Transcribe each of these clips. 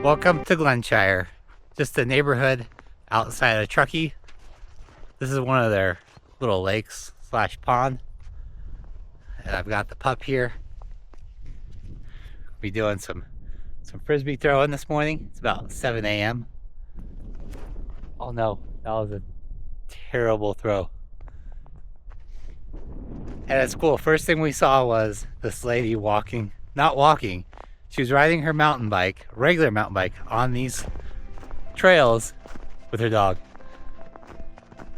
Welcome to Glenshire, just a neighborhood outside of Truckee. This is one of their little lakes slash pond. And I've got the pup here. We'll be doing some frisbee throwing this morning. It's about 7 a.m. Oh no, that was a terrible throw. And it's cool. First thing we saw was this lady not walking. She was riding her mountain bike, regular mountain bike, on these trails with her dog.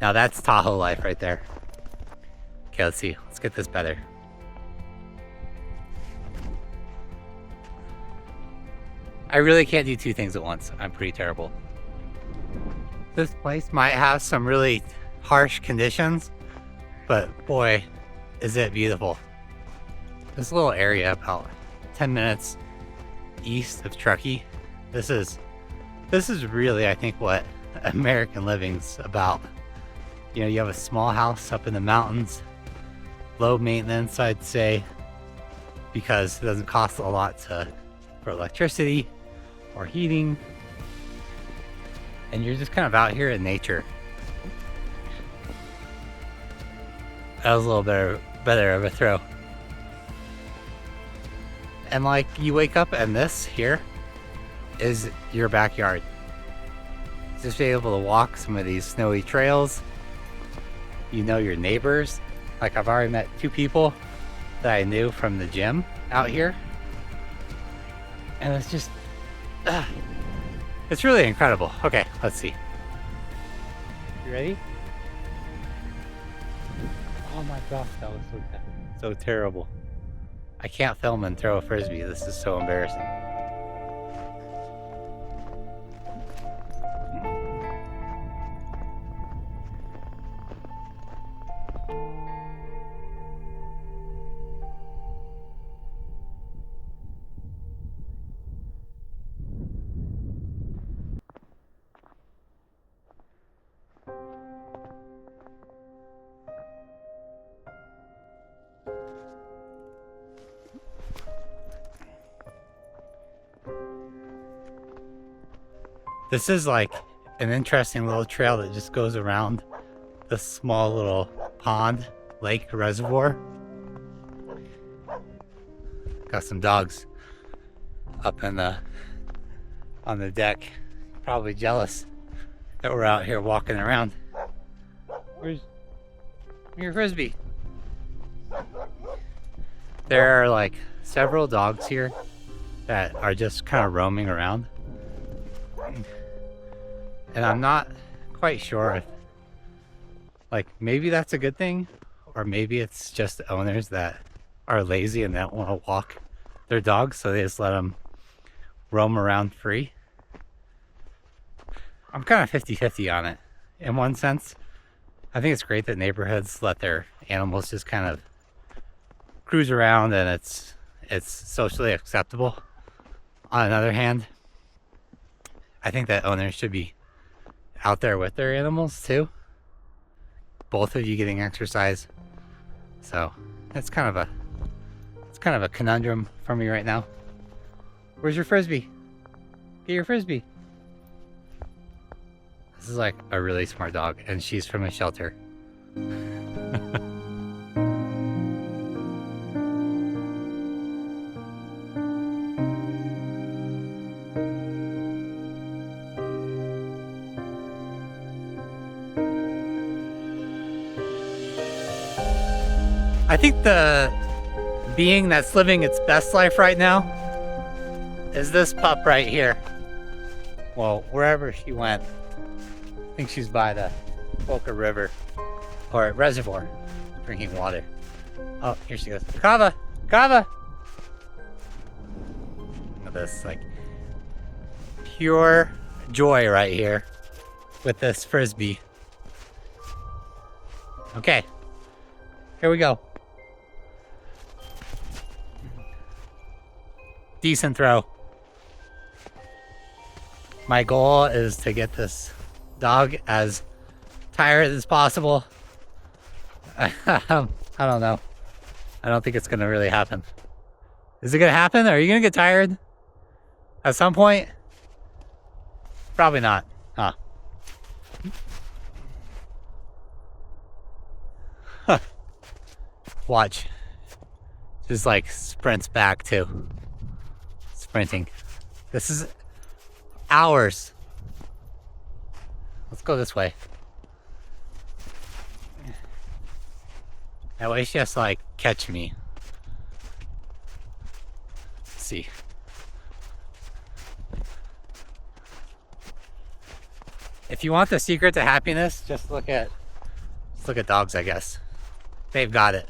Now that's Tahoe life right there. Okay, let's see. Let's get this better. I really can't do two things at once. I'm pretty terrible. This place might have some really harsh conditions, but boy, is it beautiful. This little area about 10 minutes east of Truckee. This is really, I think, what American living's about. You know, you have a small house up in the mountains, low maintenance, I'd say, because it doesn't cost a lot for electricity or heating, and you're just kind of out here in nature. That was a little better of a throw. And like, you wake up and this here is your backyard. Just be able to walk some of these snowy trails. You know your neighbors. Like, I've already met two people that I knew from the gym out here. And it's just, it's really incredible. Okay, let's see. You ready? Oh my gosh, that was so terrible. I can't film and throw a frisbee. This is so embarrassing. This is like an interesting little trail that just goes around this small little pond, lake, reservoir. Got some dogs up on the deck, probably jealous that we're out here walking around. Where's your frisbee? There are like several dogs here that are just kind of roaming around. And I'm not quite sure if, like, maybe that's a good thing, or maybe it's just owners that are lazy and don't want to walk their dogs, so they just let them roam around free. I'm kind of 50-50 on it. In one sense, I think it's great that neighborhoods let their animals just kind of cruise around and it's socially acceptable. On another hand, I think that owners should be out there with their animals too. Both of you getting exercise. So it's kind of a conundrum for me right now. Where's your frisbee? Get your frisbee. This is like a really smart dog, and she's from a shelter. I think the being that's living its best life right now is this pup right here. Well, wherever she went. I think she's by the Boca River or reservoir drinking water. Oh, here she goes. Kava! Kava! Look at this, like, pure joy right here with this frisbee. Okay, here we go. Decent throw. My goal is to get this dog as tired as possible. I don't know. I don't think it's gonna really happen. Is it gonna happen? Are you gonna get tired at some point? Probably not. Huh. Watch. Just like sprints back too. Sprinting. This is hours. Let's go this way. That way she has to like catch me. Let's see. If you want the secret to happiness, just look at dogs, I guess. They've got it.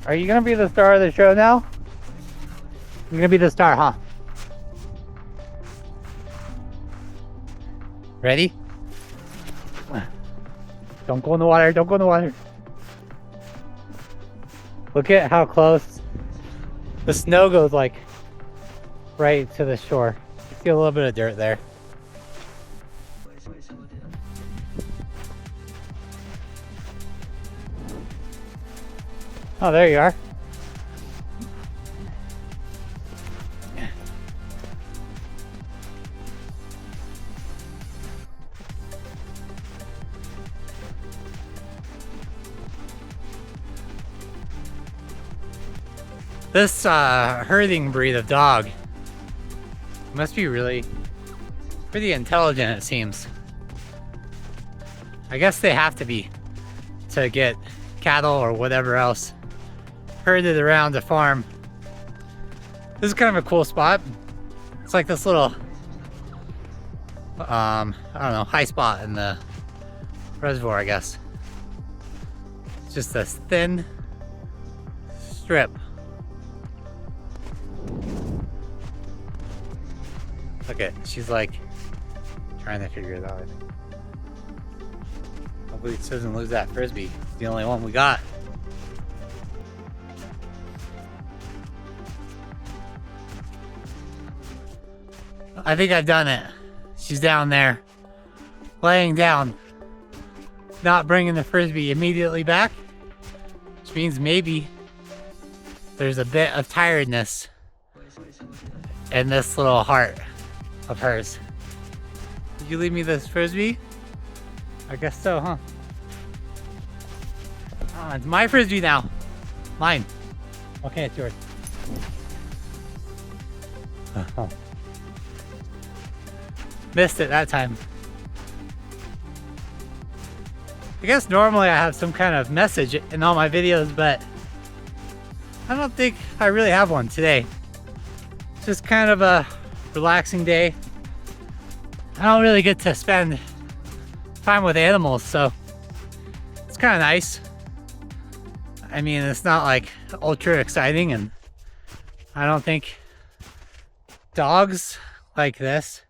Are you gonna be the star of the show now? You're gonna be the star, huh? Ready? Don't go in the water, don't go in the water. Look at how close the snow goes, like right to the shore. You see a little bit of dirt there. Oh, there you are. This herding breed of dog must be really pretty intelligent, it seems. I guess they have to be to get cattle or whatever else herded around the farm. This is kind of a cool spot. It's like this little I don't know, high spot in the reservoir, I guess. It's just this thin strip. Look at, she's like trying to figure it out. Hopefully she doesn't lose that frisbee. It's the only one we got. I think I've done it. She's down there, laying down, not bringing the frisbee immediately back, which means maybe there's a bit of tiredness in this little heart of hers. Did you leave me this frisbee? I guess so, huh? Oh, it's my frisbee now. Mine. Okay, it's yours. Missed it that time. I guess normally I have some kind of message in all my videos, but I don't think I really have one today. It's just kind of a relaxing day. I don't really get to spend time with animals, so it's kind of nice. I mean, it's not like ultra exciting, and I don't think dogs like this.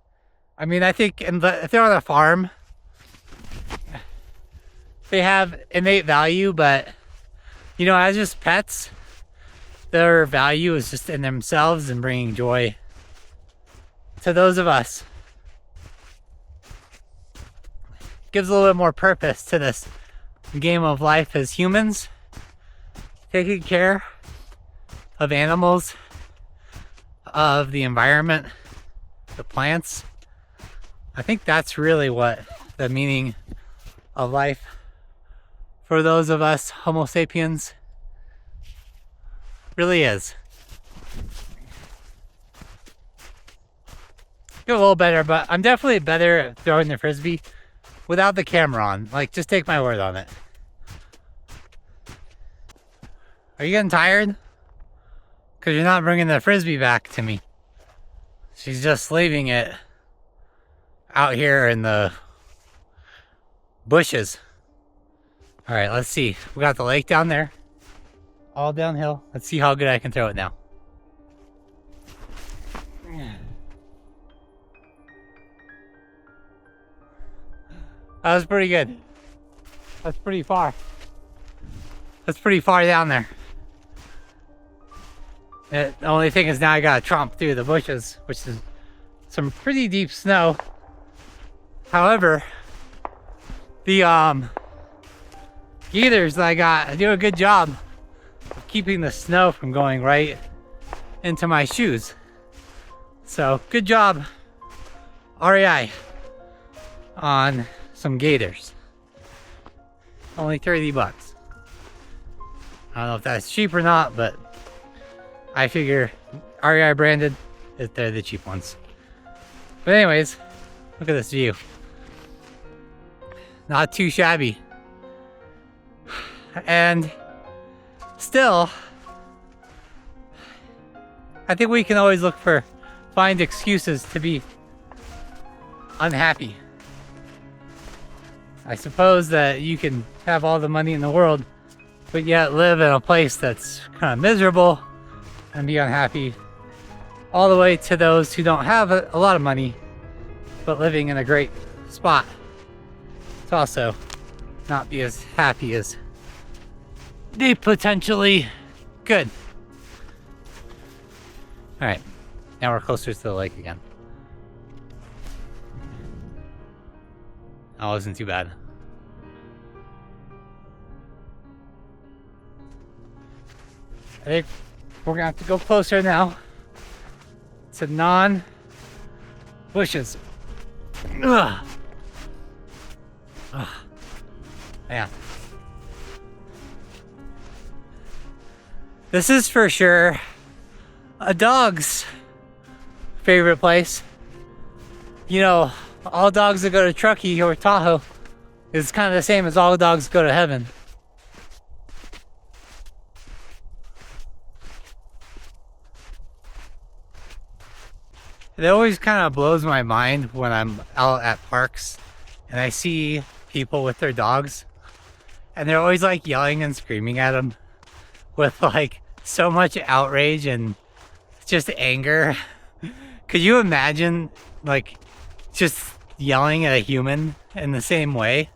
I mean, I think if they're on a farm, they have innate value, but you know, as just pets, their value is just in themselves and bringing joy to those of us. Gives a little bit more purpose to this game of life as humans. Taking care of animals, of the environment, the plants. I think that's really what the meaning of life for those of us Homo sapiens really is. Get a little better, but I'm definitely better at throwing the frisbee without the camera on. Like, just take my word on it. Are you getting tired? Because you're not bringing the frisbee back to me. She's just leaving it out here in the bushes. All right, let's see. We got the lake down there. All downhill. Let's see how good I can throw it now. That was pretty good. That's pretty far. That's pretty far down there. The only thing is now I gotta tromp through the bushes, which is some pretty deep snow. However, the gaiters that I got do a good job of keeping the snow from going right into my shoes. So good job, REI, on some gaiters. Only 30 bucks. I don't know if that's cheap or not, but I figure REI branded, they're the cheap ones. But anyways, look at this view. Not too shabby. And still, I think we can always find excuses to be unhappy. I suppose that you can have all the money in the world, but yet live in a place that's kind of miserable and be unhappy, all the way to those who don't have a lot of money, but living in a great spot to also not be as happy as they potentially could. All right, now we're closer to the lake again. That wasn't too bad. I think we're gonna have to go closer now to non-bushes. Ugh. Ugh. Yeah. This is for sure a dog's favorite place. You know, all dogs that go to Truckee or Tahoe is kind of the same as all dogs go to heaven. It always kind of blows my mind when I'm out at parks and I see people with their dogs and they're always like yelling and screaming at them with like so much outrage and just anger. Could you imagine like just yelling at a human in the same way?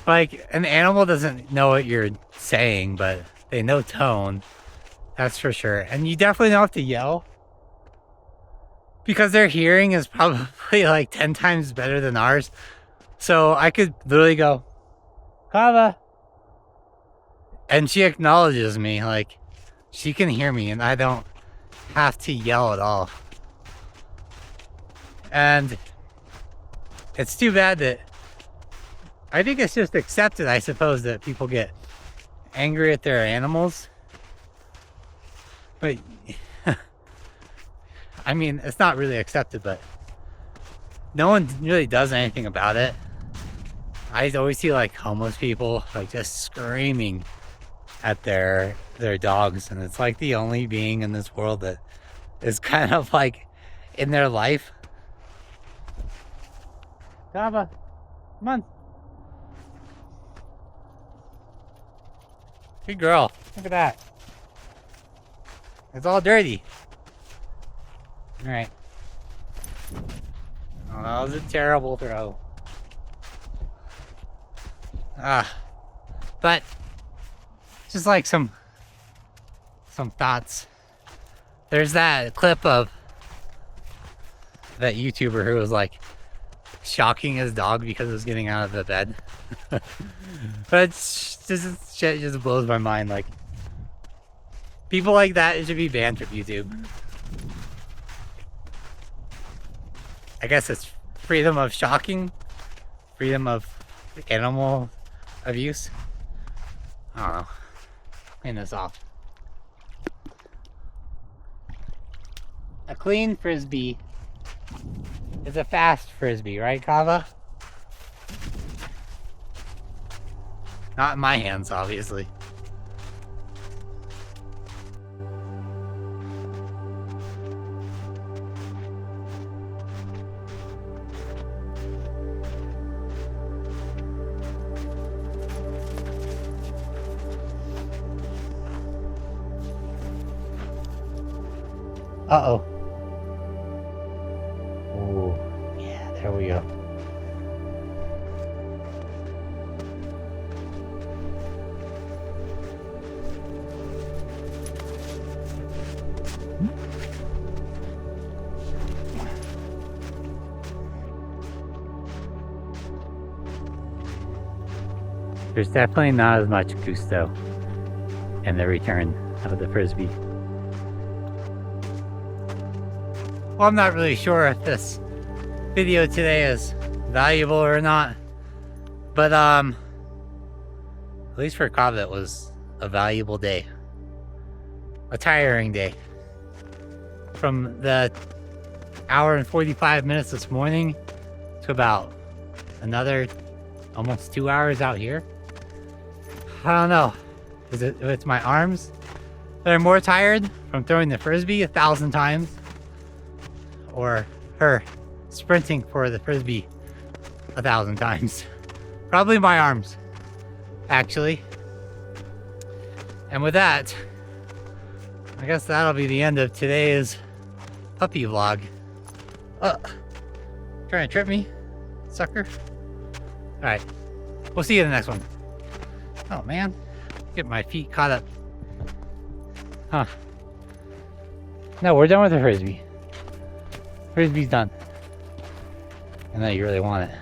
Like an animal doesn't know what you're saying, but they know tone. That's for sure. And you definitely don't have to yell, because their hearing is probably like 10 times better than ours. So I could literally go, Kava. And she acknowledges me, like she can hear me and I don't have to yell at all. And it's too bad that, I think it's just accepted, I suppose, that people get angry at their animals. But I mean, it's not really accepted, but no one really does anything about it. I always see like homeless people like just screaming at their dogs, and it's like the only being in this world that is kind of like in their life. Kava, come on. Good girl. Look at that. It's all dirty. All right. Oh, that was a terrible throw. But just like some thoughts. There's that clip of that YouTuber who was like shocking his dog because it was getting out of the bed. But this shit just blows my mind. Like, people like that, it should be banned from YouTube. I guess it's freedom of shocking, freedom of animal abuse. I don't know. Clean this off. A clean frisbee is a fast frisbee, right, Kava? Not in my hands, obviously. Uh-oh. Oh, yeah, there we go. There's definitely not as much gusto and the return of the Frisbee. Well, I'm not really sure if this video today is valuable or not, but at least for Cobb it was a valuable day. A tiring day. From the hour and 45 minutes this morning to about another almost 2 hours out here. I don't know. Is it, it's my arms that are more tired from throwing the Frisbee 1,000 times, or her sprinting for the Frisbee 1,000 times? Probably my arms, actually. And with that, I guess that'll be the end of today's puppy vlog. Trying to trip me, sucker. Alright, we'll see you in the next one. Oh man, get my feet caught up. Huh. No, we're done with the Frisbee. Frisbee's done. I know you really want it.